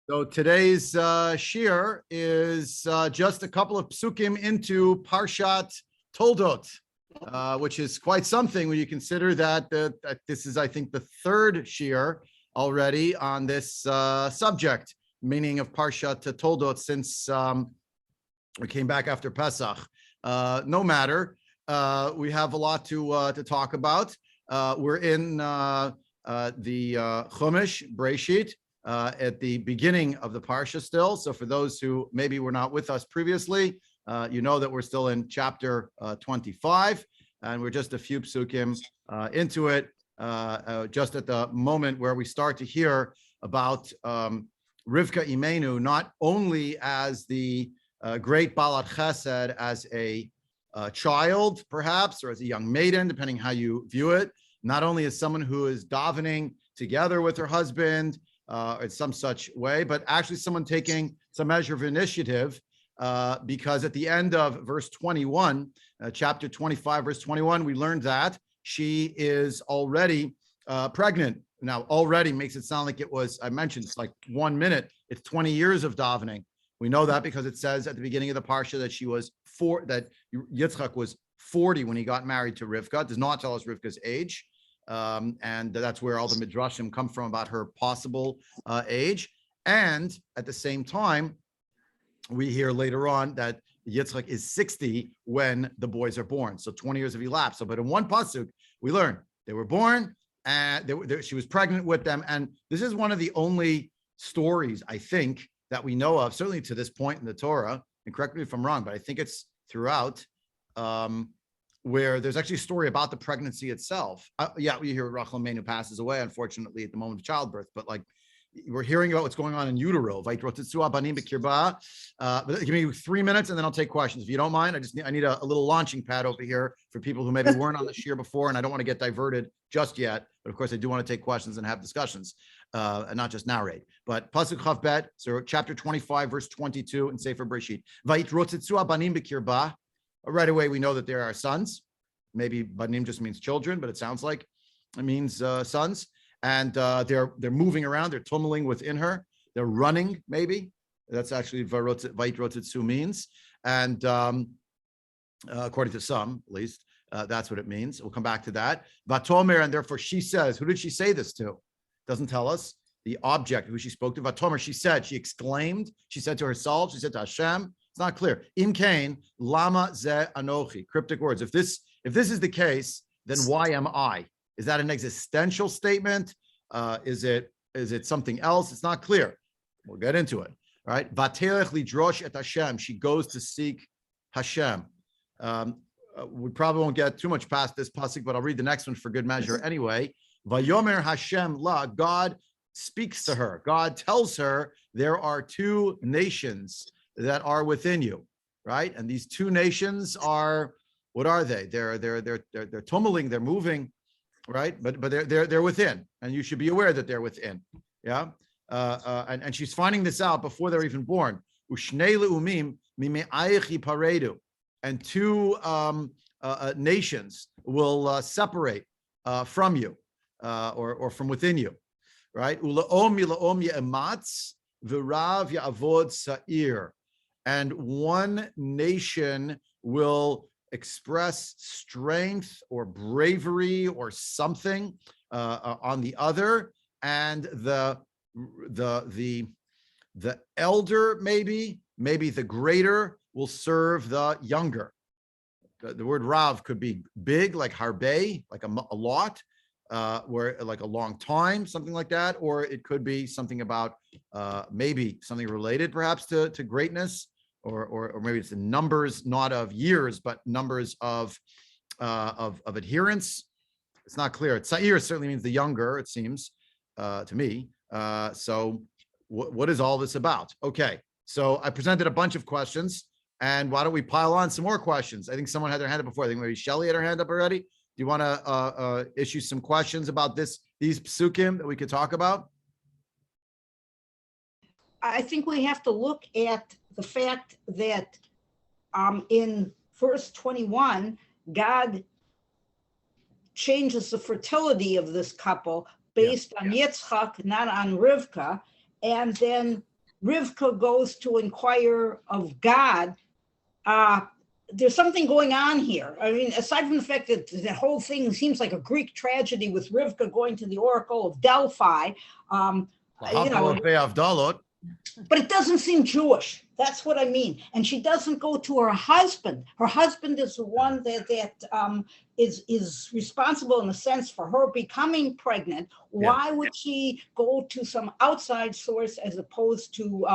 So today's shir is just a couple of psukim into Parshat Toldot, which is quite something when you consider that this is, I think, the third shir already on this subject, meaning of Parshat Toldot, since we came back after Pesach. No matter, we have a lot to talk about. We're in the Chumash, Breisheet, at the beginning of the Parsha still. So for those who maybe were not with us previously, you know that we're still in chapter 25, and we're just a few psukim into it, just at the moment where we start to hear about Rivka Imenu, not only as the great Balat Chesed, as a child, perhaps, or as a young maiden, depending how you view it, not only as someone who is davening together with her husband, in some such way, but actually someone taking some measure of initiative, because at the end of verse 21, chapter 25, verse 21, we learned that she is already pregnant. Now, already makes it sound like it was, I mentioned, it's like 1 minute. It's 20 years of davening. We know that because it says at the beginning of the Parsha that that Yitzchak was 40 when he got married to Rivka. It does not tell us Rivka's age. And that's where all the midrashim come from about her possible age. And at the same time, we hear later on that Yitzchak is 60 when the boys are born. So 20 years have elapsed. So, but in one pasuk, we learn they were born and she was pregnant with them. And this is one of the only stories, I think, that we know of, certainly to this point in the Torah, and correct me if I'm wrong, but I think it's throughout, where there's actually a story about the pregnancy itself. Yeah, we hear Rachel Menu passes away, unfortunately, at the moment of childbirth, but like we're hearing about what's going on in utero. But give me 3 minutes and then I'll take questions. If you don't mind, I need a little launching pad over here for people who maybe weren't on the shir before, and I don't want to get diverted just yet. But of course, I do want to take questions and have discussions, and not just narrate. But Pasuk Chav Bet, so chapter 25, verse 22 in Sefer Breisheet. Right away, we know that there are sons. Maybe banim just means children, but it sounds like it means sons. And they're moving around. They're tumbling within her. They're running. Maybe that's actually vait rotetsu means. And according to some, at least, that's what it means. We'll come back to that. Vatomer, and therefore she says. Who did she say this to? Doesn't tell us. The object who she spoke to. Vatomer, she said. She exclaimed. She said to herself. She said to Hashem. It's not clear. Im kain lama ze anochi. Cryptic words. If this is the case, then why am I? Is that an existential statement? Is it something else? It's not clear. We'll get into it. All right. Vaterech lidrosh et Hashem. She goes to seek Hashem. We probably won't get too much past this pasuk, but I'll read the next one for good measure anyway. Vayomer Hashem la. God speaks to her. God tells her there are two nations that are within you, right? And these two nations are, what are they? They're tumbling, they're moving, right? But they're within, and you should be aware that they're within. Yeah, and she's finding this out before they're even born. Ushnei leumim mime'ayechi paredu, and two nations will separate from you, or from within you, right? Ulaom yilaom ye'ematz v'rav ya'avod sa'ir. And one nation will express strength or bravery or something on the other, and the elder, maybe the greater, will serve the younger. The word rav could be big, like harbe, like a lot, where like a long time, something like that, or it could be something about maybe something related perhaps to greatness, or maybe it's the numbers, not of years, but numbers of adherence. It's not clear. Sa'ir certainly means the younger, it seems to me. So what is all this about? Okay, so I presented a bunch of questions, and why don't we pile on some more questions? I think someone had their hand up before. I think maybe Shelly had her hand up already. Do you want to issue some questions about these psukim that we could talk about? I think we have to look at the fact that in verse 21, God changes the fertility of this couple based on Yitzchak, not on Rivka. And then Rivka goes to inquire of God, there's something going on here. I mean, aside from the fact that the whole thing seems like a Greek tragedy with Rivka going to the Oracle of Delphi, you know, but it doesn't seem Jewish. That's what I mean. And she doesn't go to her husband. Her husband is the one that is responsible in a sense for her becoming pregnant. Why would she go to some outside source as opposed to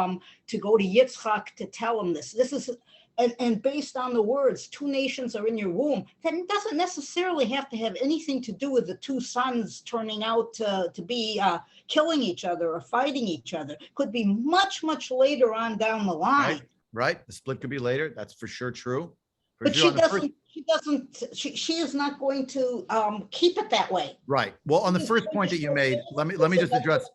go to Yitzchak to tell him this? This is and based on the words, 2 nations are in your womb, that doesn't necessarily have to have anything to do with the 2 sons turning out to be killing each other or fighting each other. Could be much, much later on down the line. Right. The split could be later. That's for sure true. But she is not going to keep it that way. Right. Well, on the first point that you made, let me just address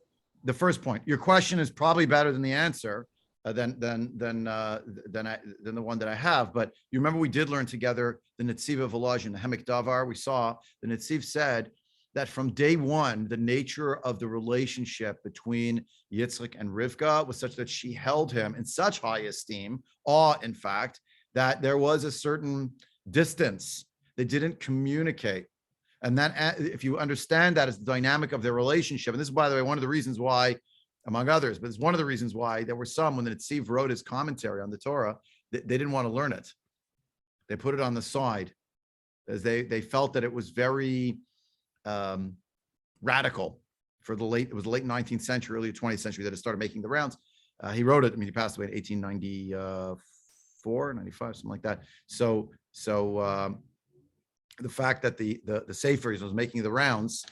the first point. Your question is probably better than the answer. Than the one that I have. But you remember we did learn together the Netziv of Volozhin in the Hemek Davar. We saw the Netziv said that from day one, the nature of the relationship between Yitzchak and Rivka was such that she held him in such high esteem, awe, in fact, that there was a certain distance. They didn't communicate. And that, if you understand that as the dynamic of their relationship, and this is, by the way, one of the reasons why, among others, but it's one of the reasons why there were some, when the Netziv wrote his commentary on the Torah, they didn't want to learn it. They put it on the side, as they felt that it was very radical for it was the late 19th century, early 20th century that it started making the rounds. He wrote it, I mean, he passed away in 1894, 95, something like that. So the fact that the Sefer was making the rounds,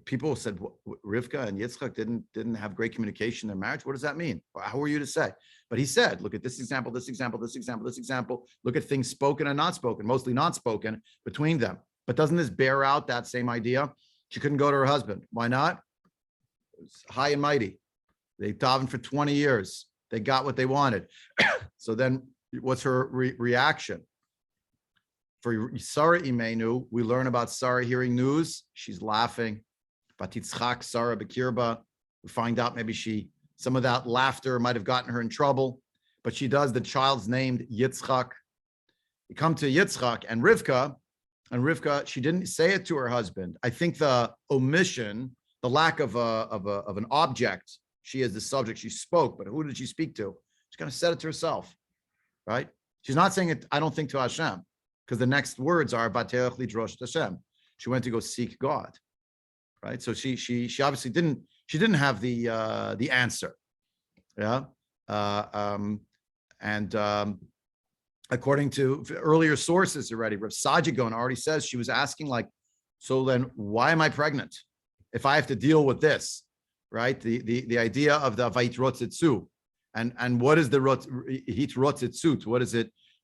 people said Rivka and Yitzchak didn't have great communication in their marriage. What does that mean? How are you to say? But he said, look at this example, this example, this example, this example. Look at things spoken and not spoken, mostly not spoken between them. But doesn't this bear out that same idea? She couldn't go to her husband. Why not? It's high and mighty. They davened for 20 years. They got what they wanted. So then what's her reaction? For Sarah Imenu, we learn about Sarah hearing news. She's laughing. Batitzchak Sarah Bekirba. We find out maybe some of that laughter might have gotten her in trouble, but she does. The child's named Yitzchak. You come to Yitzchak and Rivka, she didn't say it to her husband. I think the omission, the lack of an object, she is the subject, she spoke, but who did she speak to? She's going to said it to herself, right? She's not saying it, I don't think, to Hashem, because the next words are Baterach Lidrosh Hashem. She went to go seek God. Right, so she obviously didn't have the answer, according to earlier sources already, Rav Sajigon already says she was asking, like, so then why am I pregnant if I have to deal with this, right? The idea of the Vait Rotzitzu, and what is the Hit Rotzitzu?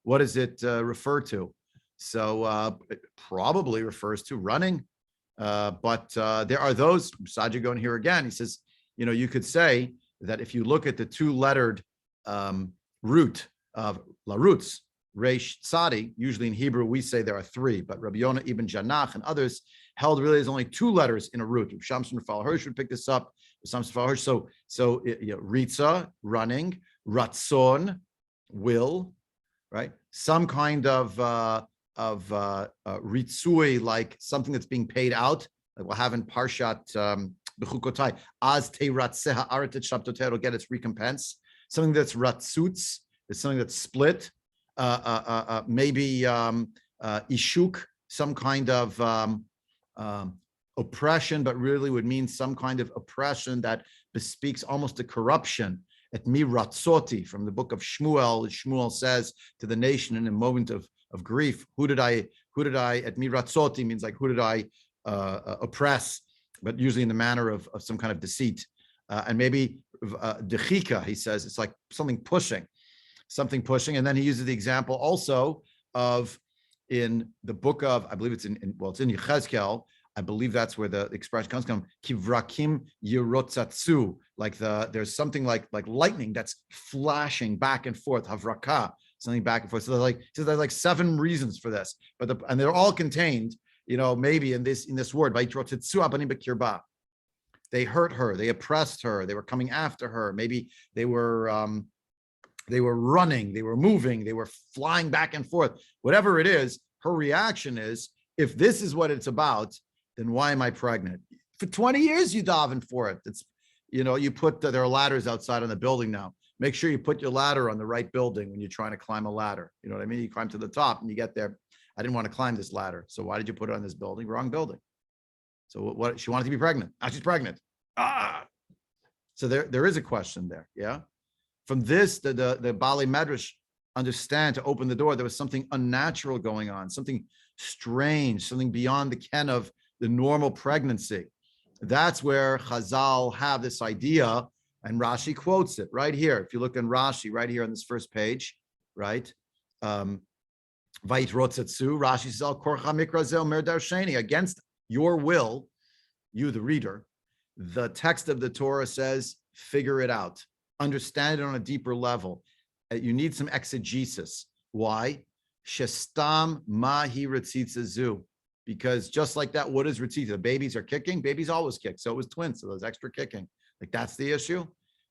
What does it refer to? So it probably refers to running. But there are those, Sajigon here again, he says, you could say that if you look at the 2-lettered root of Larutz, Reish Tzadi, usually in Hebrew we say there are 3, but Rabbi Yonah Ibn Janach and others held really there's only 2 letters in a root. Shamson Rafal Hirsch would pick this up. So Ritza, running, Ratzon, will, right? Some kind of ritzui, like something that's being paid out, that we'll have in Parshat Bechukotai, Az Teiratzeha Aratet Shabtotai, it'll get its recompense. Something that's ratzutz, is something that's split, maybe ishuk, some kind of oppression, but really would mean some kind of oppression that bespeaks almost a corruption. Et mi ratzoti, from the book of Shmuel, Shmuel says to the nation in a moment of grief, who did I, at mi ratzoti means like, who did I oppress, but usually in the manner of some kind of deceit. And maybe dechika, he says, it's like something pushing. And then he uses the example also of in the book of, I believe it's in Yechezkel, I believe that's where the expression comes from, kivrakim yirotzatsu, like there's something like lightning that's flashing back and forth, havraka, something back and forth. So there's like 7 reasons for this, and they're all contained, maybe in this word, They hurt her. They oppressed her. They were coming after her. Maybe they were running. They were moving. They were flying back and forth. Whatever it is, her reaction is, if this is what it's about, then why am I pregnant? For 20 years, you daven for it. It's, you put, there are ladders outside on the building now. Make sure you put your ladder on the right building when you're trying to climb a ladder. You know what I mean? You climb to the top and you get there. I didn't want to climb this ladder. So why did you put it on this building? Wrong building. So what she wanted to be pregnant. Now she's pregnant. So there is a question there. Yeah. From this, the Bali Medrash understand to open the door, there was something unnatural going on, something strange, something beyond the ken of the normal pregnancy. That's where Chazal have this idea, and Rashi quotes it right here. If you look in Rashi, right here on this first page, right? Vayit Rotzatsu, Rashi says, Al Korcha Mikra Zel Mer Darsheni, against your will, you the reader, the text of the Torah says, figure it out, understand it on a deeper level. You need some exegesis. Why? Shestam mahi ritzitza zu. Because just like that, what is ritzitza? The babies are kicking. Babies always kick. So it was twins. So there's extra kicking. Like that's the issue.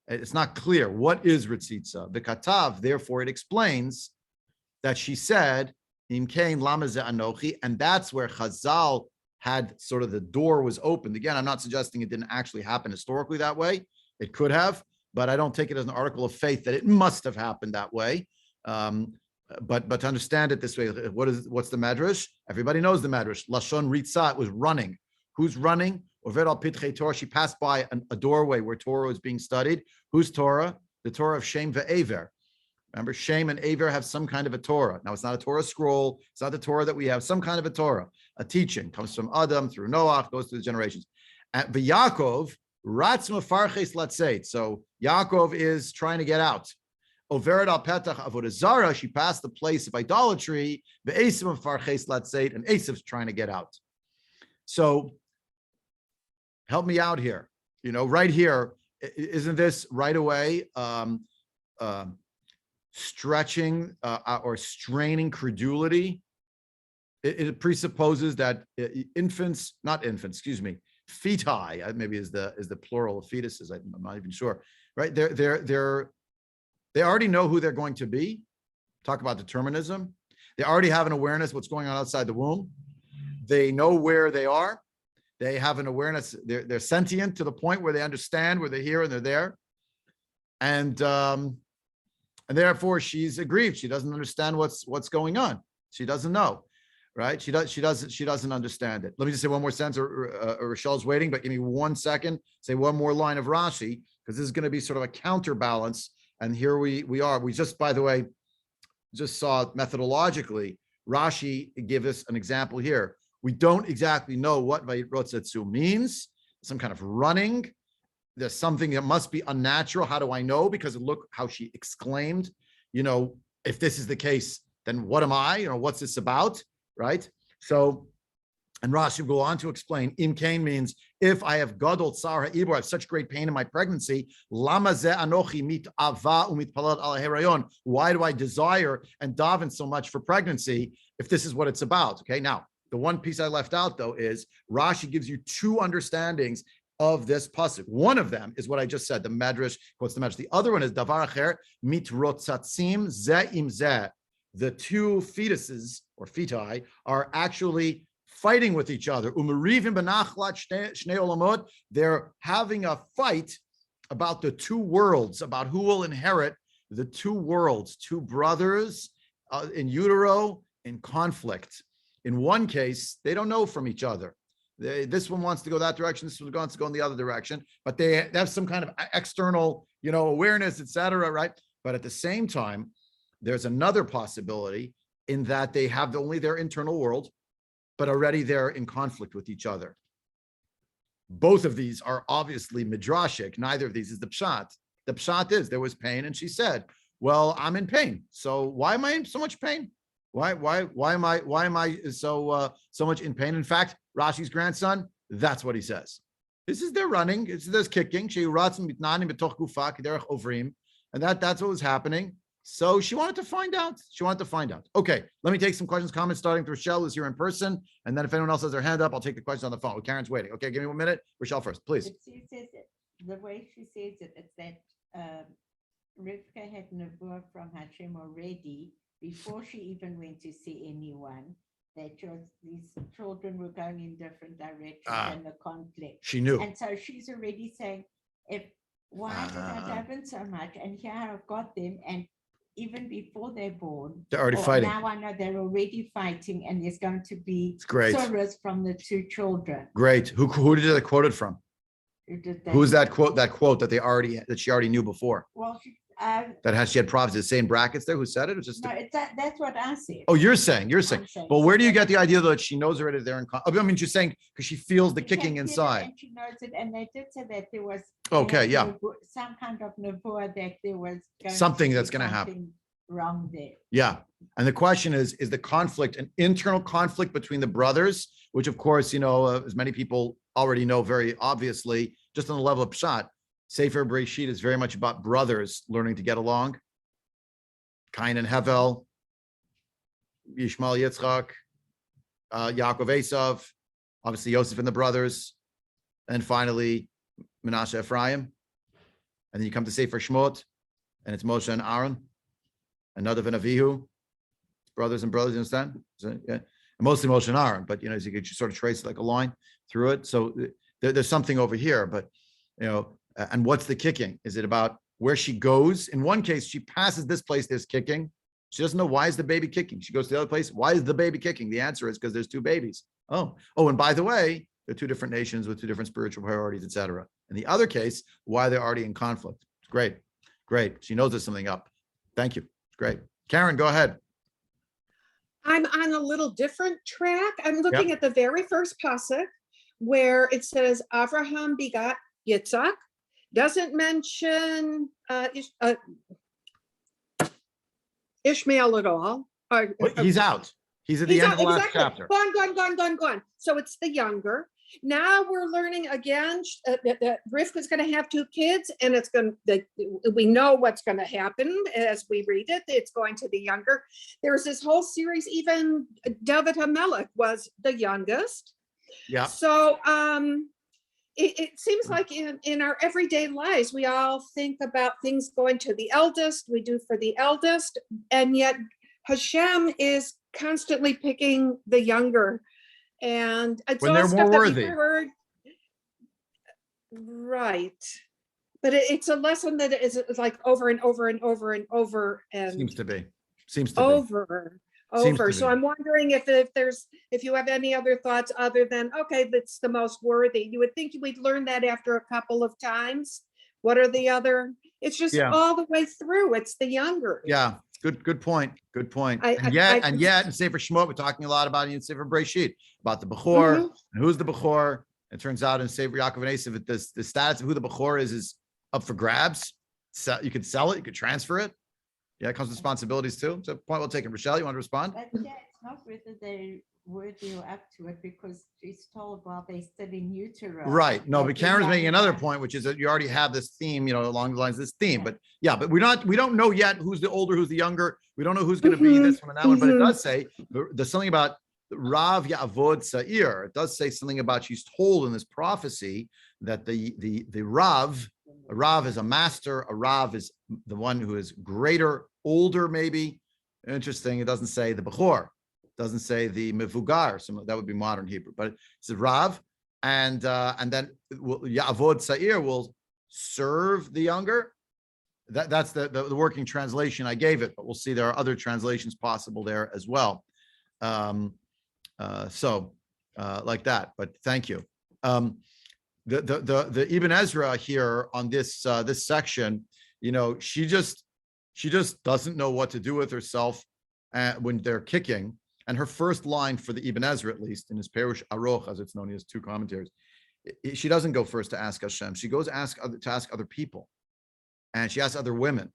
It's not clear. What is ritzitza? The katav, therefore, it explains that she said, Im kain lama ze anochi, and that's where Chazal had sort of the door was opened. Again, I'm not suggesting it didn't actually happen historically that way. It could have, but I don't take it as an article of faith that it must have happened that way. But to understand it this way, what's the Medrash? Everybody knows the Medrash. Lashon Ritzah, it was running. Who's running? Over al Pitchei Torah, she passed by a doorway where Torah was being studied. Whose Torah? The Torah of Shem ve'Aver. Remember, Shem and Aver have some kind of a Torah. Now, it's not a Torah scroll. It's not the Torah that we have. Some kind of a Torah, a teaching, comes from Adam through Noah, goes through the generations. At Yaakov, Ratz Mefarches Latzeit. So Yaakov is trying to get out. Overet al Petach Avodah Zarah, she passed the place of idolatry. Ve'esim Mefarches Latzeit, and Esav's trying to get out. So help me out here. Right here, isn't this right away stretching or straining credulity? It presupposes that feti, maybe is the plural of fetuses. I'm not even sure. Right? They already know who they're going to be. Talk about determinism. They already have an awareness of what's going on outside the womb. They know where they are. They have an awareness. They're sentient to the point where they understand where they're here and they're there. And therefore she's aggrieved. She doesn't understand what's going on. She doesn't know, right? She doesn't understand it. Let me just say one more sentence, or Rochelle's waiting, but give me 1 second. Say one more line of Rashi, because this is going to be sort of a counterbalance. And here we are. We just, by the way, just saw methodologically, Rashi give us an example here. We don't exactly know what Vayirotzetsu means. Some kind of running. There's something that must be unnatural. How do I know? Because look how she exclaimed, if this is the case, then what am I? What's this about? Right? So, and Rashi will go on to explain, Im Kain means, if I have gadol tsar ha'ibor, I have such great pain in my pregnancy, lama ze anochi mit ava umitpalad al herayon. Why do I desire and daven so much for pregnancy if this is what it's about? Okay, now, the one piece I left out, though, is Rashi gives you two understandings of this pasuk. One of them is what I just said, the Medrash quotes the Medrash. The other one is davar acher mitrotzatzim ze im ze. The two fetuses or feti are actually fighting with each other. Umerivim benachlat shnei olamot. They're having a fight about the two worlds, about who will inherit the two worlds, two brothers in utero in conflict. In one case, they don't know from each other. This one wants to go that direction. This one wants to go in the other direction, but they have some kind of external, awareness, etc. Right? But at the same time, there's another possibility in that they have only their internal world, but already they're in conflict with each other. Both of these are obviously midrashic. Neither of these is the pshat. The pshat is there was pain, and she said, "Well, I'm in pain. So why am I in so much pain? Why am I so much in pain?" In fact, Rashi's grandson, that's what he says. This is their running. There's kicking. And that's what was happening. So she wanted to find out. Okay, let me take some questions, comments, starting with Rochelle, who's here in person. And then if anyone else has their hand up, I'll take the questions on the phone. Oh, Karen's waiting. Okay, give me 1 minute. Rochelle first, please. She says it, the way she says it, it's that Rivka had nevuah from Hashem already before she even went to see anyone. That these children were going in different directions and the conflict. She knew. And so she's already saying, why did I daven so much? And here I've got them, and even before they're born, They're already fighting. Now I know they're already fighting, and there's going to be sorrows from the two children. Great. Who did they quote it from? Who's that quote? That quote that she already knew before. Well, she had prophecy. The same brackets there. Who said it? It was just no. That's what I said. Oh, you're saying. But where do you get the idea that she knows already they're in? I mean, she's saying because she feels the kicking inside. And she knows it, and they did say that there was some kind of nevuah that there was something that's going to happen wrong there. Yeah, and the question is the conflict an internal conflict between the brothers, which of course as many people already know very obviously, just on the level of pshat. Sefer Breisheet is very much about brothers learning to get along. Cain and Hevel, Yishmael, Yitzchak, Yaakov, Esav, obviously Yosef and the brothers, and finally Menashe, Ephraim. And then you come to Sefer Shmot, and it's Moshe and Aaron, and Nadav and Avihu, brothers and brothers, you understand? Yeah. Mostly Moshe and Aaron, but as you could sort of trace like a line through it. So there's something over here, but and what's the kicking? Is it about where she goes? In one case, she passes this place, there's kicking. She doesn't know why is the baby kicking. She goes to the other place. Why is the baby kicking? The answer is because there's two babies. Oh, and by the way, they're two different nations with two different spiritual priorities, etc. In the other case, why they're already in conflict. It's great. She knows there's something up. Thank you. It's great. Karen, go ahead. I'm on a little different track. I'm looking at the very first pasuk where it says Avraham begot Yitzhak. Doesn't mention Ishmael at all. He's out. He's at the end of the last chapter. Gone. So it's the younger. Now we're learning again that Rivka's going to have two kids, and we know what's going to happen as we read it. It's going to the younger. There's this whole series. Even David HaMelech was the youngest. Yeah. So it seems like in our everyday lives, we all think about things going to the eldest. We do for the eldest, and yet Hashem is constantly picking the younger. And it's when they're more worthy, heard. Right? But it's a lesson that is like over and over and over and over. And seems to be over. So I'm wondering if you have any other thoughts other than that's the most worthy. You would think we'd learn that after a couple of times. What are the other? It's just all the way through. It's the younger. Yeah. Good point. And yet in Sefer Shemot, we're talking a lot about in Sefer Breisheet about the Bechor and who's the Bechor. It turns out in Sefer Yaakov and Esav, the status of who the Bechor is up for grabs. So you could sell it, you could transfer it. Yeah, it comes with responsibilities too. So point well taken. Rochelle, you want to respond? But it's not whether they're worthy or up to it, because she's told while they're still in utero. Right. No, but Karen's making another point, which is that you already have this theme, along the lines of this theme. Yeah. But we don't know yet who's the older, who's the younger. We don't know who's going to be this one and that one. But it does say there's something about Rav Ya'avod Sa'ir. It does say something about she's told in this prophecy that the Rav, a Rav is a master. A Rav is the one who is greater, older, maybe. Interesting. It doesn't say the Bechor. Doesn't say the Mevugar. That would be modern Hebrew, but it's a Rav, and then Ya'avod Sa'ir will serve the younger. That's the working translation I gave it, but we'll see there are other translations possible there as well. Like that. But thank you. The Ibn Ezra here on this this section, she just doesn't know what to do with herself when they're kicking. And her first line for the Ibn Ezra, at least in his Perush Aroch, as it's known, he has two commentaries. She doesn't go first to ask Hashem. She goes to ask other people, and she asks other women.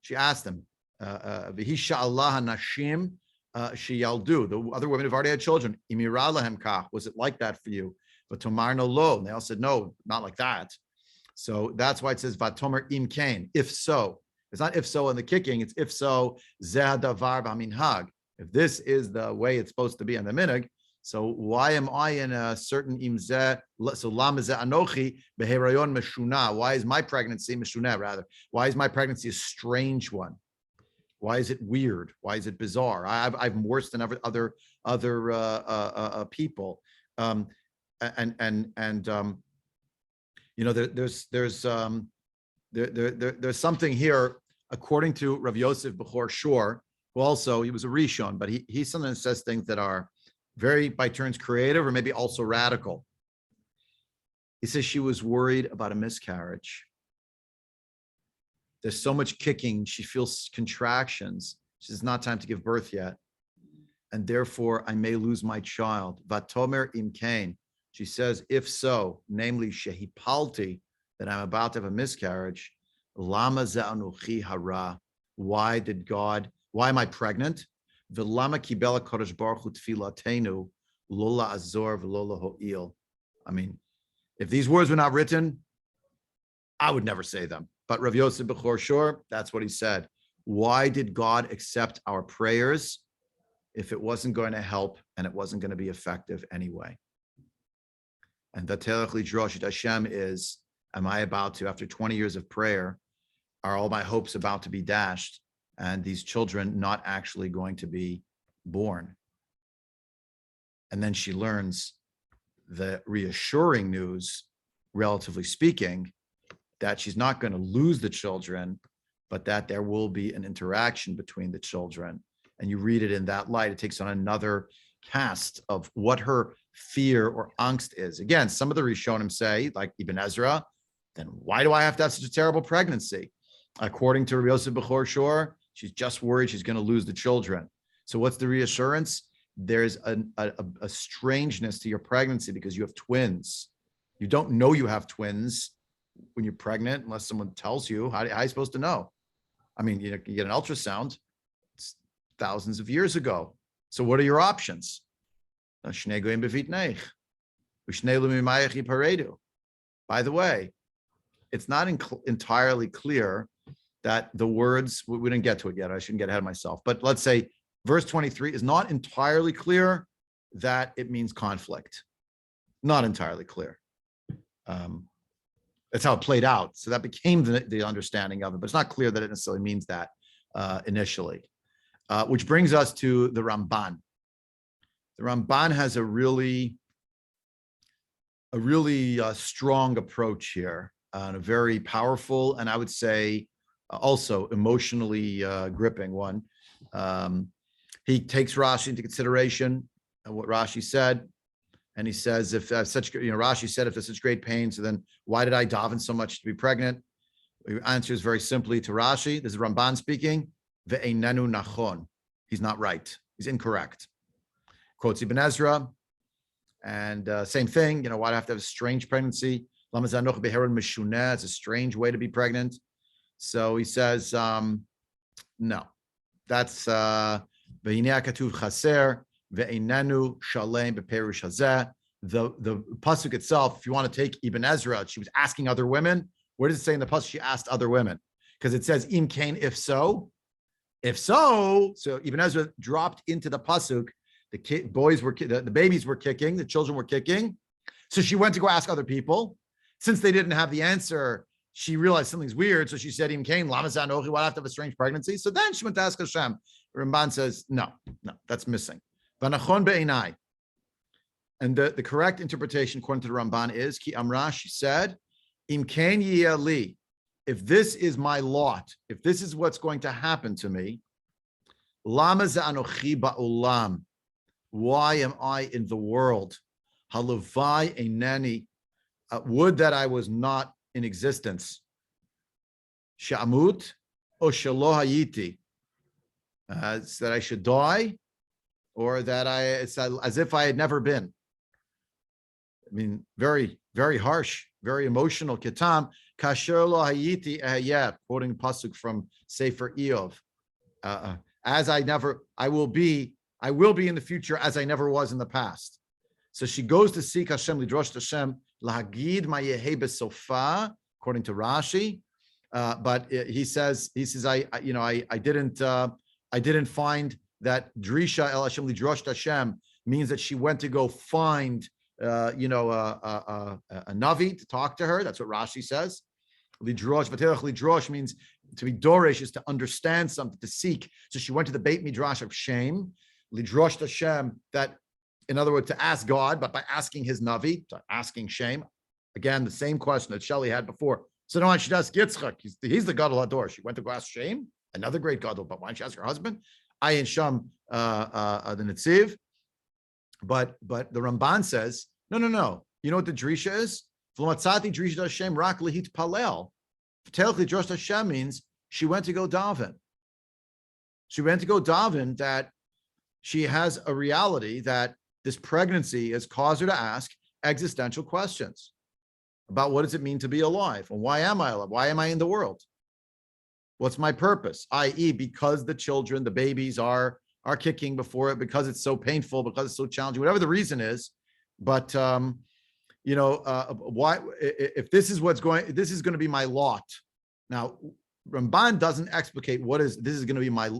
She asks them, "V'hisha Allah nashim sheyaldu." The other women have already had children. Imira lahem kach. Was it like that for you? But tomar no lo. And they all said, no, not like that. So that's why it says Vatomer im kain. If so, It's not if so in the kicking, it's if so, zeh davar b'minhag. If this is the way it's supposed to be on the minhag, so why am I in a certain imzeh? So lam zeh anochi beherayon meshuna. Why is my pregnancy meshuna rather? Why is my pregnancy a strange one? Why is it weird? Why is it bizarre? I'm worse than other people. There's something here according to Rav Yosef Bechor Shor, who also he was a Rishon, but he sometimes says things that are very by turns creative or maybe also radical. He says she was worried about a miscarriage. There's so much kicking, she feels contractions. She says, not time to give birth yet. And therefore, I may lose my child. Vatomer im kain. She says, if so, namely, shehipalti, that I'm about to have a miscarriage, lama za'anuchi hara. Why am I pregnant? V'lama kibela kodesh baruch hu tfilatenu, lola azor v'lola ho'il. I mean, if these words were not written, I would never say them. But Rav Yosef Bechor Shor, that's what he said. Why did God accept our prayers if it wasn't going to help and it wasn't going to be effective anyway? And the Terech Lidrosh Hashem is, am I about to, after 20 years of prayer, are all my hopes about to be dashed and these children not actually going to be born? And then she learns the reassuring news, relatively speaking, that she's not going to lose the children, but that there will be an interaction between the children. And you read it in that light, it takes on another cast of what her fear or angst is. Again, some of the Rishonim say, like Ibn Ezra, then why do I have to have such a terrible pregnancy? According to Rabbi Yosef Bechor Shor, she's just worried she's going to lose the children. So what's the reassurance? There's a strangeness to your pregnancy because you have twins. You don't know you have twins when you're pregnant unless someone tells you. How are you supposed to know? I mean, you get an ultrasound. It's thousands of years ago. So what are your options? By the way, it's not entirely clear that the words, we didn't get to it yet. I shouldn't get ahead of myself. But let's say verse 23 is not entirely clear that it means conflict. Not entirely clear. That's how it played out. So that became the understanding of it, but it's not clear that it necessarily means that initially. Which brings us to the Ramban. The Ramban has a really strong approach here, and a very powerful, and I would say also emotionally gripping one. He takes Rashi into consideration and what Rashi said. And he says, if Rashi said, if there's such great pain, so then why did I daven so much to be pregnant? The answer is very simply to Rashi. This is Ramban speaking. Ve'einenu nachon. He's not right. He's incorrect. Quotes Ibn Ezra. And same thing, why do I have to have a strange pregnancy? It's a strange way to be pregnant. So he says, no. That's ve'inei katuv chaser. The pasuk itself, if you want to take Ibn Ezra, she was asking other women. Where does it say in the pasuk she asked other women? Because it says im kain, if so. So Ibn Ezra dropped into the pasuk. The babies were kicking, the children were kicking. So she went to go ask other people. Since they didn't have the answer, she realized something's weird. So she said, im kain, lama zanochi, why do I have to have a strange pregnancy? So then she went to ask Hashem. Ramban says, no, that's missing. And the correct interpretation, according to the Ramban, is Ki Amra, she said, Im kain li, if this is my lot, if this is what's going to happen to me, Lama za'anochi ba'ulam, why am I in the world? Halavai eineni, would that I was not in existence. Sha'amut o shelo hayiti, that I should die, or that it's as if I had never been. I mean, very, very harsh, very emotional. Ketam, kasher lo hayiti ehayeh, quoting pasuk from Sefer Eov. I will be in the future as I never was in the past. So she goes to seek Hashem, lidrosh Hashem, lahagid ma'yehei besofa, according to Rashi. But he says, I didn't find that Drisha El Hashem Lidrosh Hashem means that she went to go find, a Navi to talk to her. That's what Rashi says. Lidrosh, V'terach Lidrosh means to be Doresh is to understand something, to seek. So she went to the Beit Midrash of Shem, Lidrosh Hashem, that, in other words, to ask God, but by asking his Navi, to asking Shem. Again, the same question that Shelley had before. So no, she does Yitzchak. He's the Gadol Hador. She went to go ask Shem, another great Gadol, but why don't she ask her husband? Ayin Sham, the Netziv. But the Ramban says, no. You know what the Drisha is? V'lamatzati Drisha Hashem rak lehit palel. V'telech lidrosh Hashem means she went to go daven. She went to go daven that she has a reality that this pregnancy has caused her to ask existential questions about what does it mean to be alive? And why am I alive? Why am I in the world? What's my purpose? I.e., because the children, the babies are kicking before it, because it's so painful, because it's so challenging, whatever the reason is. But why? If this is this is going to be my lot. Now, Ramban doesn't explicate this is going to be my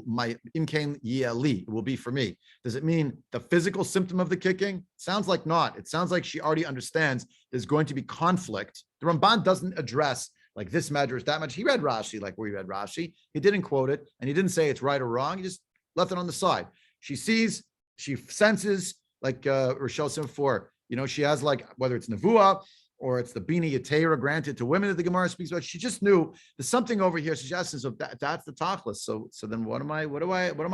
imkain yeli. It will be for me. Does it mean the physical symptom of the kicking? Sounds like not. It sounds like she already understands there's going to be conflict. The Ramban doesn't address like this matters that much. He read Rashi like we read Rashi. He didn't quote it, and he didn't say it's right or wrong. He just left it on the side. She sees, she senses, like Rochelle said before, she has like, whether it's Nevuah or it's the Bina Yatera granted to women that the Gemara speaks about. She just knew there's something over here. She just says, so that's the tachlis. So then what am I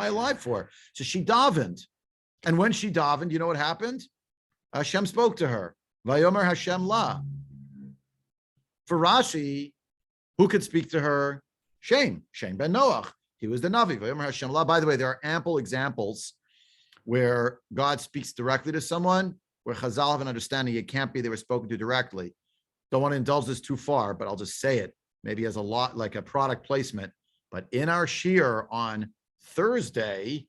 alive for? So she davened. And when she davened, you know what happened? Hashem spoke to her. Vayomer Hashem la. For Rashi, who could speak to her? Shem ben Noach. He was the Navi. Vayomer Hashem la. By the way, there are ample examples where God speaks directly to someone, where Chazal have an understanding it can't be they were spoken to directly. Don't want to indulge this too far, but I'll just say it, maybe as a lot like a product placement. But in our shir on Thursday,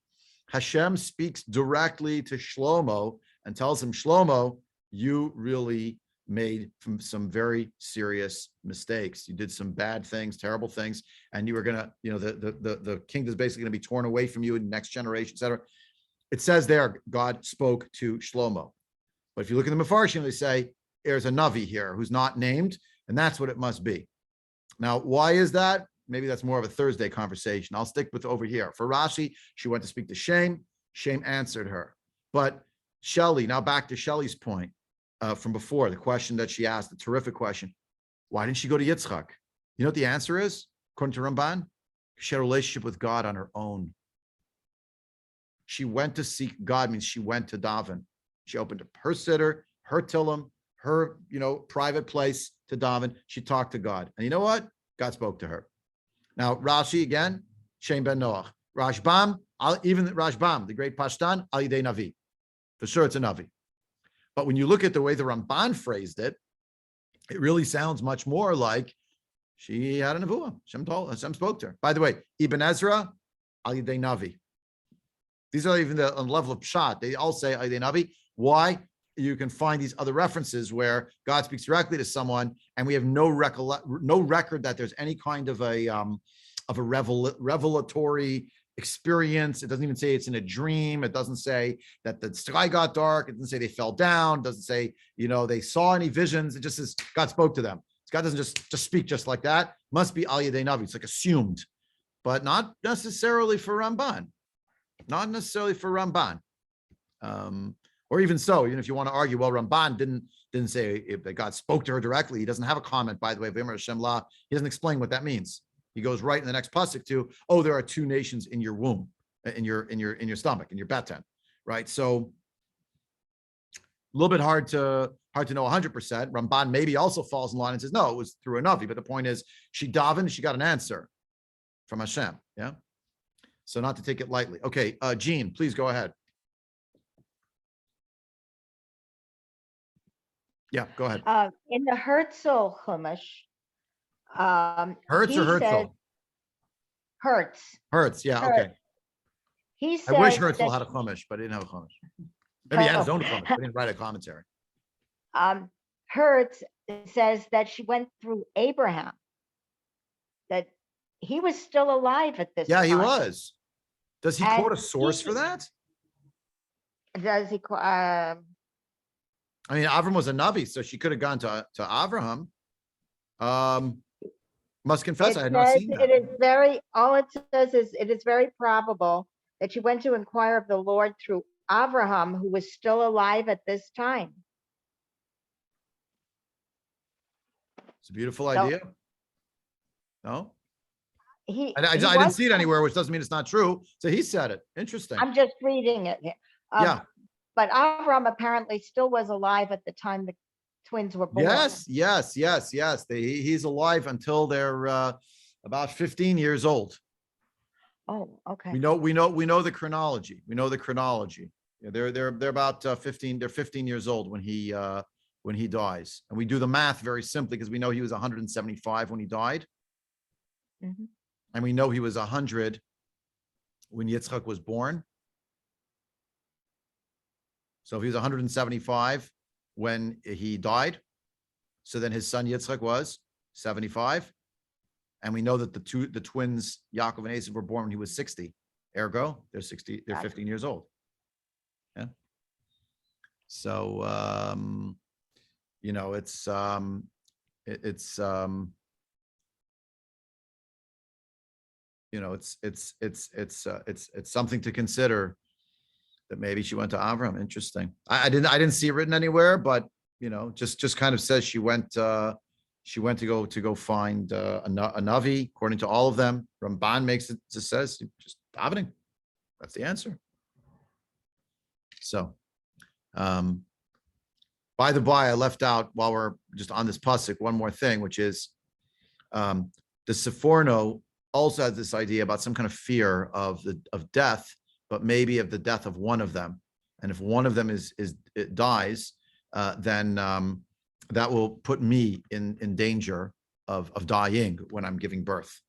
Hashem speaks directly to Shlomo and tells him, Shlomo, you really made some very serious mistakes. You did some bad things, terrible things, and you were gonna, the kingdom is basically gonna be torn away from you in the next generation, etc. It says there, God spoke to Shlomo. But if you look at the Mefarshim, they say there's a Navi here who's not named, and that's what it must be. Now, why is that? Maybe that's more of a Thursday conversation. I'll stick with over here. For Rashi, she went to speak to Shem. Shem answered her. But Shelley, now back to Shelley's point from before, the question that she asked, the terrific question. Why didn't she go to Yitzchak? You know what the answer is, according to Ramban? She had a relationship with God on her own. She went to seek God, means she went to daven. She opened up her sitter, her tillim, her, private place to daven. She talked to God. And you know what? God spoke to her. Now, Rashi, again, Shem ben Noach. Rashbam, even Rashbam, the great Pashtan, Al Yidei Navi. For sure, it's a Navi. But when you look at the way the Ramban phrased it, it really sounds much more like she had a Nevuah. Hashem spoke to her. By the way, Ibn Ezra, Al Yidei Navi. These are even on the level of Pshat. They all say Al Yidei Navi. Why? You can find these other references where God speaks directly to someone, and we have no record that there's any kind of a revelatory experience. It doesn't even say it's in a dream. It doesn't say that the sky got dark. It doesn't say they fell down. It doesn't say they saw any visions. It just says God spoke to them. God doesn't just speak just like that. Must be Al Yedei Navi. It's like assumed, but not necessarily for Ramban. Not necessarily for Ramban. Or even so, if you want to argue, well, Ramban didn't say if God spoke to her directly. He doesn't have a comment, by the way, V'yomer Hashem la. He doesn't explain what that means. He goes right in the next pasuk to, there are two nations in your womb, in your stomach, in your batan, right? So a little bit hard to know 100%. Ramban maybe also falls in line and says, no, it was through a Navi. But the point is, she davened, she got an answer from Hashem. Yeah. So not to take it lightly. Okay, Jean, please go ahead. Yeah, go ahead. In the Herzl Chumash, Hertz or Herzl? Hertz, yeah, Hertz. okay. He says I wish Herzl had a Chumash, but he didn't have a Chumash. Maybe he had his own Chumash, but he didn't write a commentary. Hertz says that she went through Abraham. that he was still alive at this Yeah, he time. was. Does he And quote a source he- for that? Does he, I mean, Avram was a Navi, so she could have gone to Avraham. Must confess, it I had not says seen that. it is very, all it says is it is very probable that she went to inquire of the Lord through Abraham, who was still alive at this time. It's a beautiful So idea. No, he I he didn't was, see it anywhere, which doesn't mean it's not true. So he said it. Interesting. I'm just reading it here. Yeah. But Abraham apparently still was alive at the time the twins were born. Yes. He's alive until they're about 15 years old. Oh, okay. We know the chronology. We know the chronology. Yeah, they're about 15. They're 15 years old when he dies, and we do the math very simply because we know he was 175 when he died, Mhm. and we know he was 100 when Yitzchak was born. So if he was 175 when he died, so then his son Yitzchak was 75, and we know that the twins Yaakov and Esav were born when he was 60. Ergo, they're 60. They're 15 years old. Yeah. So you know, it's you know, it's something to consider that maybe she went to Avram. Interesting. I didn't see it written anywhere, but you know, just kind of says she went to go find a Navi, according to all of them. Ramban makes it, just says just davening. That's the answer. So by the by, I left out, while we're just on this pasuk, one more thing, which is the Seforno also has this idea about some kind of fear of death, but maybe of the death of one of them. And if one of them it dies, then that will put me in danger of dying when I'm giving birth.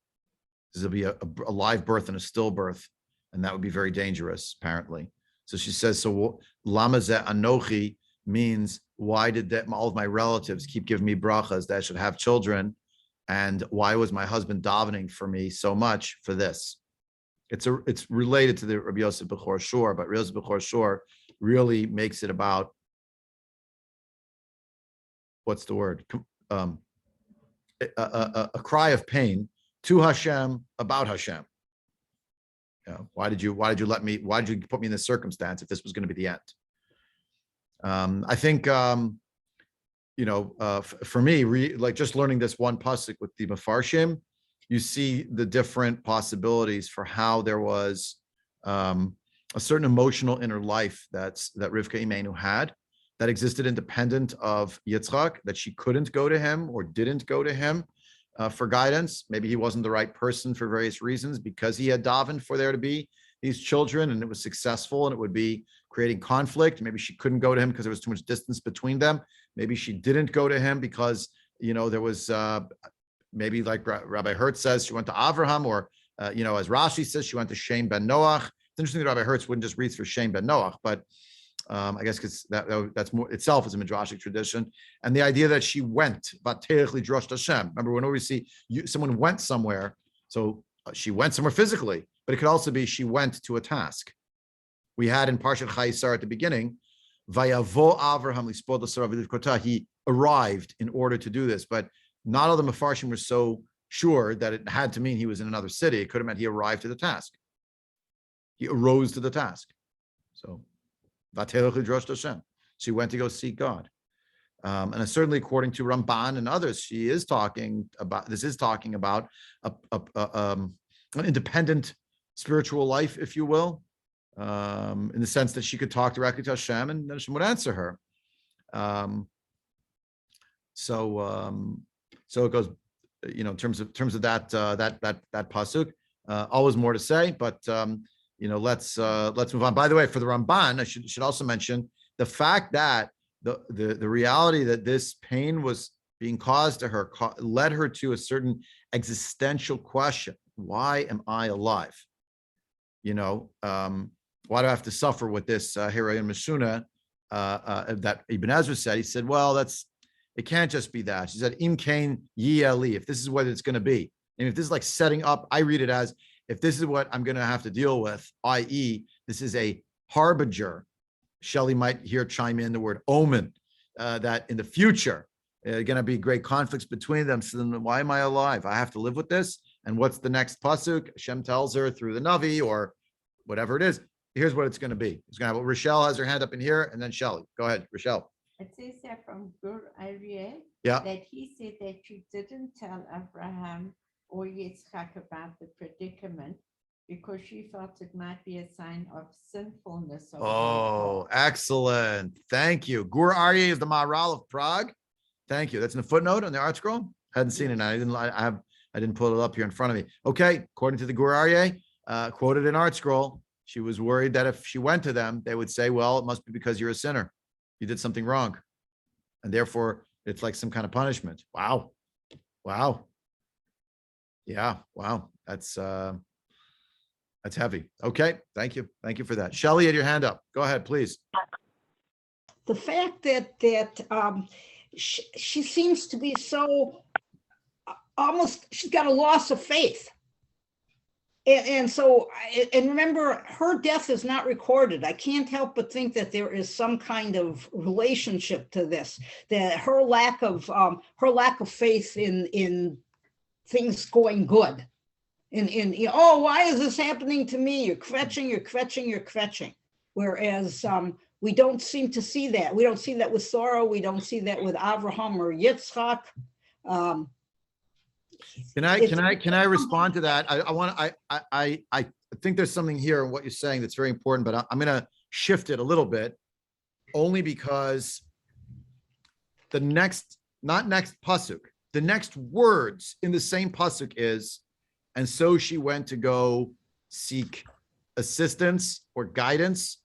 This will be a live birth and a stillbirth, and that would be very dangerous, apparently. So she says, so lama ze anochi means, why did all of my relatives keep giving me brachas that I should have children? And why was my husband davening for me so much for this? It's related to the Rabbi Yosef Bechor Shor, but Rabbi Yosef Bechor Shor really makes it about, what's the word? A cry of pain to Hashem about Hashem. You know, why did you put me in this circumstance if this was going to be the end? I think you know, for me, like just learning this one pasuk with the Mefarshim, you see the different possibilities for how there was a certain emotional inner life that Rivka Imenu had, that existed independent of Yitzchak, that she couldn't go to him or didn't go to him for guidance. Maybe he wasn't the right person for various reasons, because he had davened for there to be these children and it was successful and it would be creating conflict. Maybe she couldn't go to him because there was too much distance between them. Maybe she didn't go to him because, you know, there was maybe, like Rabbi Hertz says, she went to Avraham, or, you know, as Rashi says, she went to Shem ben Noach. It's interesting that Rabbi Hertz wouldn't just read through Shem ben Noach, but I guess because that's more itself is a midrashic tradition. And the idea that she went, remember, whenever we see someone went somewhere, so she went somewhere physically, but it could also be she went to a task. We had in Parshat Chayesar at the beginning, Vayavo Avraham lispod l'sarav v'livkota. He arrived in order to do this, but not all the Mefarshim were so sure that it had to mean he was in another city. It could have meant he arrived to the task. He arose to the task. So, she went to go seek God. And certainly, according to Ramban and others, she is talking about an independent spiritual life, if you will, in the sense that she could talk directly to Hashem and Hashem would answer her. So it goes, you know, in terms of that pasuk. Always more to say, but you know, let's move on. By the way, for the Ramban, I should also mention the fact that the reality that this pain was being caused to her led her to a certain existential question: why am I alive? You know, why do I have to suffer with this Hirayim Meshuna that Ibn Ezra said? He said, well, it can't just be that. She said, Im kain yi eli, if this is what it's going to be. And if this is like setting up, I read it as if this is what I'm going to have to deal with, i.e., this is a harbinger. Shelley might here chime in the word omen, that in the future, going to be great conflicts between them. So then why am I alive? I have to live with this. And what's the next pasuk? Hashem tells her through the Navi or whatever it is. Here's what it's going to be. It's going to have Rochelle has her hand up in here, and then Shelley. Go ahead, Rochelle. It says here from Gur Aryeh Yeah. that he said that you didn't tell Abraham or Yitzchak about the predicament because she felt it might be a sign of sinfulness. Of Oh, excellent. Thank you. Gur Aryeh is the Maharal of Prague. Thank you. That's in the footnote on the art scroll. Hadn't seen it. I didn't pull it up here in front of me. Okay. According to the Gur Aryeh, quoted in art scroll, she was worried that if she went to them, they would say, well, it must be because you're a sinner. You did something wrong. And therefore it's like some kind of punishment. Wow. Wow. Yeah. Wow. That's heavy. Okay. Thank you. Thank you for that. Shelley, had your hand up. Go ahead, please. The fact that she seems to be so almost, she's got a loss of faith. And so, and remember, her death is not recorded. I can't help but think that there is some kind of relationship to this, that her lack of faith in things going good. Oh, why is this happening to me? You're kvetching. Whereas we don't seem to see that. We don't see that with Sarah. We don't see that with Avraham or Yitzchak. Can I respond to that? I think there's something here in what you're saying that's very important, but I'm going to shift it a little bit, only because the next pasuk, the next words in the same pasuk is, and so she went to go seek assistance or guidance.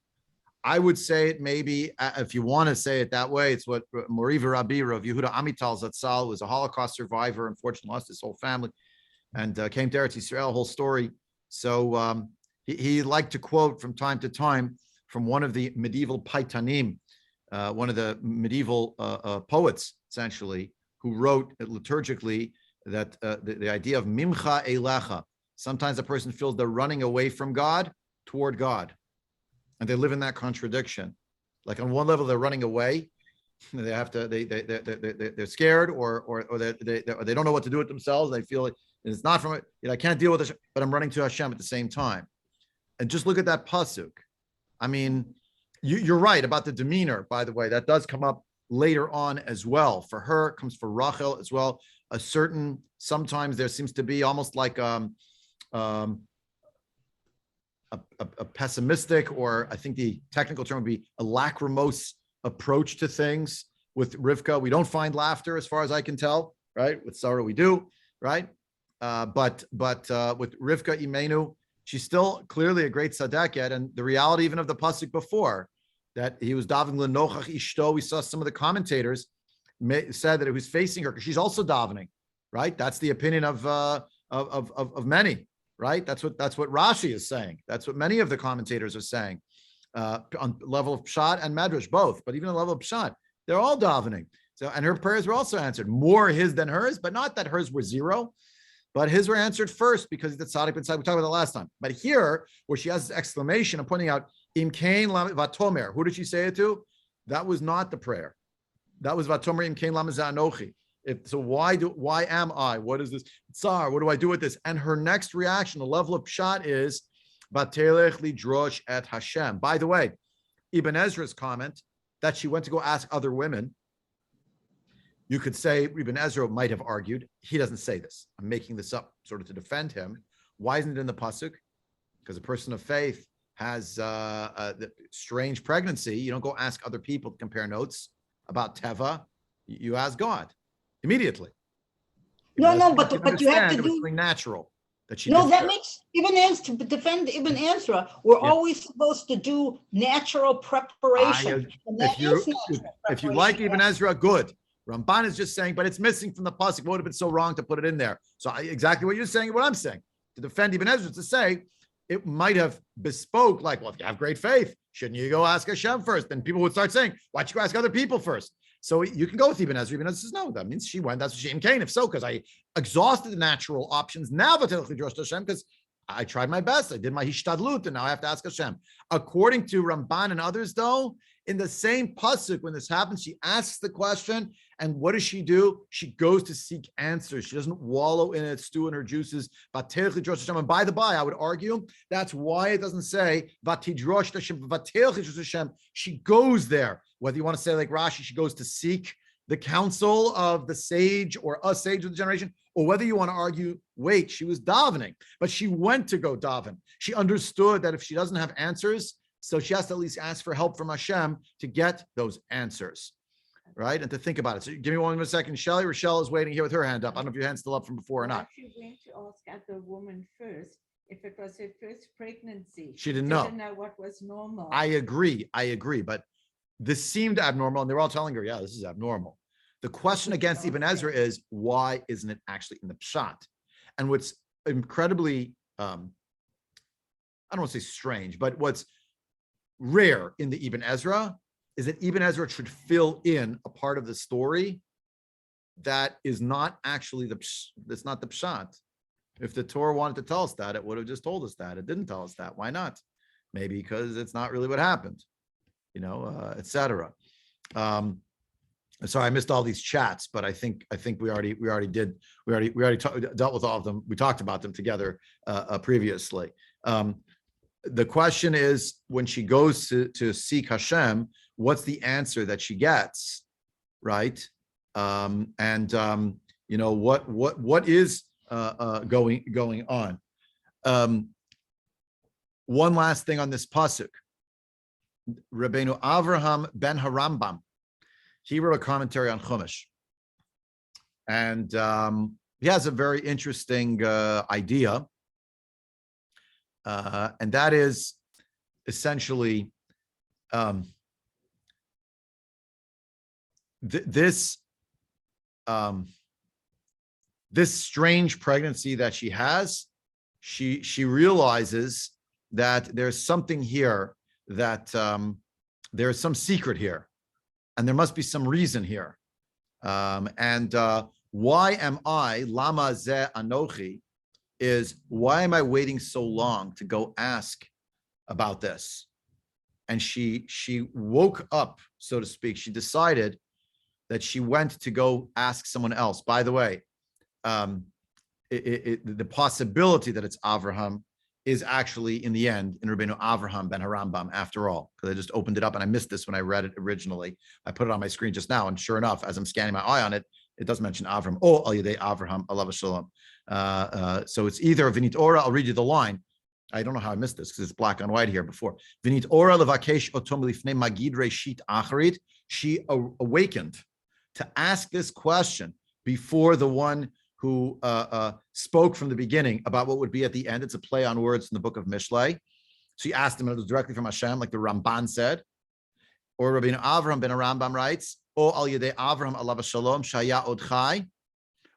I would say it maybe, if you want to say it that way, it's what Moriva Rabbi Rav Yehuda Amital Zatzal was a Holocaust survivor, unfortunately lost his whole family, and came to Eretz Yisrael, whole story. So he liked to quote from time to time from one of the medieval Paitanim, one of the medieval poets, essentially, who wrote liturgically that the idea of Mimcha Elecha. Sometimes a person feels they're running away from God toward God. And they live in that contradiction. Like on one level, they're running away. They have to. They're scared, or they don't know what to do with themselves. They feel like it's not from it. I can't deal with this, but I'm running to Hashem at the same time. And just look at that pasuk. I mean, you're right about the demeanor. By the way, that does come up later on as well. For her, it comes for Rachel as well. A certain, sometimes there seems to be almost like a pessimistic, or I think the technical term would be a lachrymose approach to things with Rivka. We don't find laughter as far as I can tell, right? With Sarah, we do, right? But with Rivka Imenu, she's still clearly a great tzaddiket, and the reality even of the pasuk before, that he was davening l'nochach ishto. We saw some of the commentators said that it was facing her because she's also davening, right? That's the opinion of many. Right? That's what Rashi is saying. That's what many of the commentators are saying on level of Pshat and Medrash, both. But even on the level of Pshat, they're all davening. So, and her prayers were also answered. More his than hers, but not that hers were zero. But his were answered first because the tzaddik ben tzaddik. We talked about that last time. But here, where she has this exclamation, I'm pointing out, Im kain vatomer. Who did she say it to? That was not the prayer. That was vatomer im kain lam zanochi. So why am I? What is this? Tsar, what do I do with this? And her next reaction, the level of pshat is, Batelech lidrosh et Hashem. By the way, Ibn Ezra's comment that she went to go ask other women, you could say Ibn Ezra might have argued, he doesn't say this. I'm making this up sort of to defend him. Why isn't it in the pasuk? Because a person of faith has the strange pregnancy. You don't go ask other people to compare notes about Teva. You ask God. Immediately. No, but you have to do something natural that she. No, that makes Ibn Ezra, to defend Ibn Ezra, we're always supposed to do natural preparation. If you like Ibn Ezra, good. Ramban is just saying, but it's missing from the pasuk. It would have been so wrong to put it in there. So exactly what you're saying, what I'm saying. To defend Ibn Ezra, to say it might have bespoke, like, well, if you have great faith, shouldn't you go ask Hashem first? Then people would start saying, why don't you go ask other people first? So you can go with Ibn Ezra. Ibn Ezra says, no, that means she went. That's what she came. If so, because I exhausted the natural options. Now, because I tried my best. I did my hishtadlut, and now I have to ask Hashem. According to Ramban and others, though, in the same pasuk, when this happens, she asks the question, and what does she do? She goes to seek answers. She doesn't wallow in it, stew in her juices. And by the by, I would argue that's why it doesn't say Vatidrosh Hashem. She goes there. Whether you want to say like Rashi, she goes to seek the counsel of the sage or a sage of the generation, or whether you want to argue, wait, she was davening, but she went to go daven. She understood that if she doesn't have answers, so she has to at least ask for help from Hashem to get those answers, right? And to think about it. So give me 1 second. Shelley Rochelle is waiting here with her hand up. I don't know if your hand's still up from before or not. She went to ask the woman first if it was her first pregnancy. She didn't know. Didn't know what was normal. I agree, but this seemed abnormal, and they were all telling her, yeah, this is abnormal. The question against Ibn Ezra is, why isn't it actually in the Pshat? And what's incredibly, I don't want to say strange, but what's rare in the Ibn Ezra is that Ibn Ezra should fill in a part of the story that is not actually that's not the Pshat. If the Torah wanted to tell us that, it would have just told us that. It didn't tell us that. Why not? Maybe because it's not really what happened, etc. Sorry, I missed all these chats, but I think we already dealt with all of them. We talked about them together previously. The question is, when she goes to seek Hashem, what's the answer that she gets, right? What is going on? One last thing on this pasuk. Rabbeinu Avraham ben Harambam, he wrote a commentary on Chumash, and he has a very interesting idea, and that is essentially this strange pregnancy that she has. She realizes that there's something here, that there's some secret here, and there must be some reason here. Why am I, lama ze anochi, is why am I waiting so long to go ask about this? And she woke up, so to speak. She decided that she went to go ask someone else. By the way, the possibility that it's Avraham is actually, in the end, in Rabbeinu Avraham ben Harambam, after all, because I just opened it up and I missed this when I read it originally. I put it on my screen just now, and sure enough, as I'm scanning my eye on it, it does mention Avraham. Oh, al yedei Avraham, alav shalom. So it's either Vinit Ora, I'll read you the line. I don't know how I missed this because it's black on white here before. Vinit Ora levakesh otom lifnei magid reishit acharit. She awakened to ask this question before the one who spoke from the beginning about what would be at the end. It's a play on words in the book of Mishlei. She asked him, and it was directly from Hashem, like the Ramban said. Or Rabbeinu Avraham ben Rambam writes, O al yedei Avraham alav shalom shaya od chai,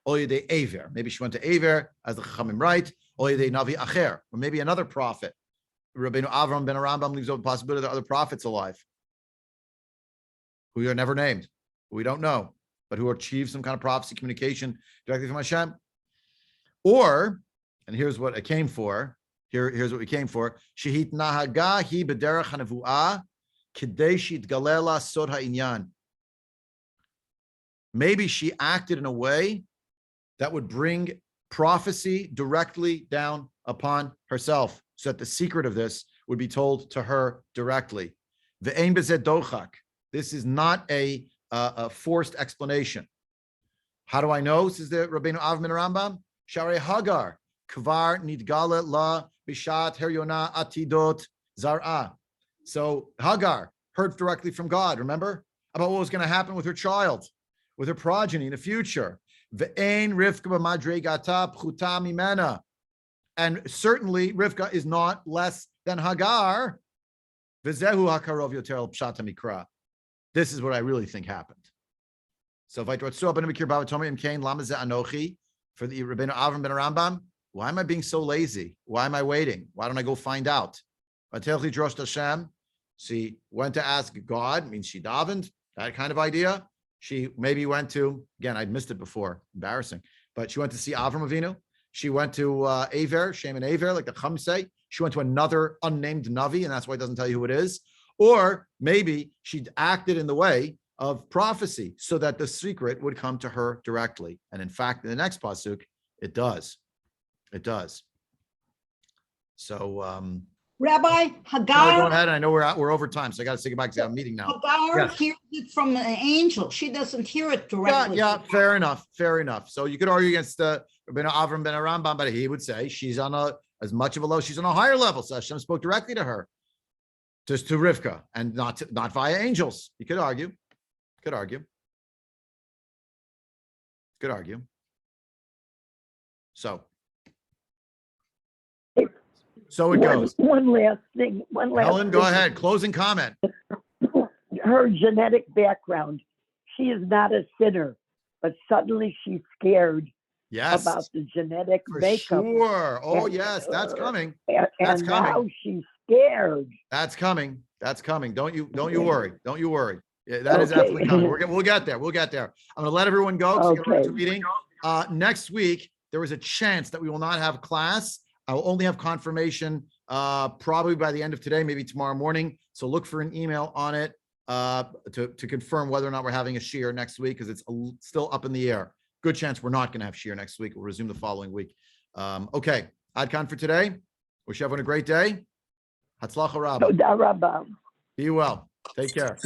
o yedei Aver. Maybe she went to Aver, as the Chachamim write, o yedei Navi Acher, or maybe another prophet. Rabbeinu Avraham ben Rambam leaves open the possibility that other prophets alive, who are never named, who we don't know, but who achieve some kind of prophecy communication directly from Hashem. Or, and here's what I came for. Here's what we came for. Shehit nahaga hi b'derech hanevuah k'dei shitgalela sod ha'inyan. Maybe she acted in a way that would bring prophecy directly down upon herself, so that the secret of this would be told to her directly. Ve'ein b'zeh dochak. This is not a forced explanation. How do I know? Says the Rabbeinu Avraham ben Rambam. Sharei Hagar kvar nidgale la bishat heryona atidot zar'a. So Hagar heard directly from God, remember, about what was going to happen with her child, with her progeny in the future. Ve'ein Rivka b'madregata pchuta mimena. And certainly Rivka is not less than Hagar. V'zehu hakarov yoter al pshat mikra. This is what I really think happened. So if I for the Rabbeinu Avraham ben Rambam, why am I being so lazy? Why am I waiting? Why don't I go find out? She went to ask God, means she davened, that kind of idea. She maybe went to, again, I missed it before, embarrassing, but she went to see Avram Avinu. She went to Aver, Shem and Aver, like the Chum say. She went to another unnamed Navi, and that's why it doesn't tell you who it is. Or maybe she acted in the way of prophecy so that the secret would come to her directly. And in fact, in the next pasuk, it does. It does. So, Rabbi go Hagar, ahead. I know we're over time, so I got to say goodbye because I have a meeting now. Hagar Yes. hears it from an angel. She doesn't hear it Yeah, directly. yeah, fair enough, fair enough. So you could argue against Avram ben Arambam, but he would say she's on as much of a low, she's on a higher level. So Hashem spoke directly to her, just to Rivka, and not via angels. You could argue, could argue. So it goes. One last thing, Helen, go ahead. Closing comment. Her genetic background, she is not a sinner, but suddenly she's scared Yes, about the genetic for makeup. sure. Oh And, yes, that's coming. And That's now coming. she's scared. That's coming. That's coming. Don't you worry. Don't you worry. Yeah, that is Okay. absolutely coming. We'll get there. We'll get there. I'm going to let everyone go because we're going to Okay. meeting. Next week, there is a chance that we will not have class. I will only have confirmation probably by the end of today, maybe tomorrow morning. So look for an email on it to confirm whether or not we're having a shiur next week because it's still up in the air. Good chance we're not going to have shiur next week. We'll resume the following week. Okay. Adkan for today. Wish everyone a great day. Hatzlacha Rabbah. Toda Rabba. Be well. Take care.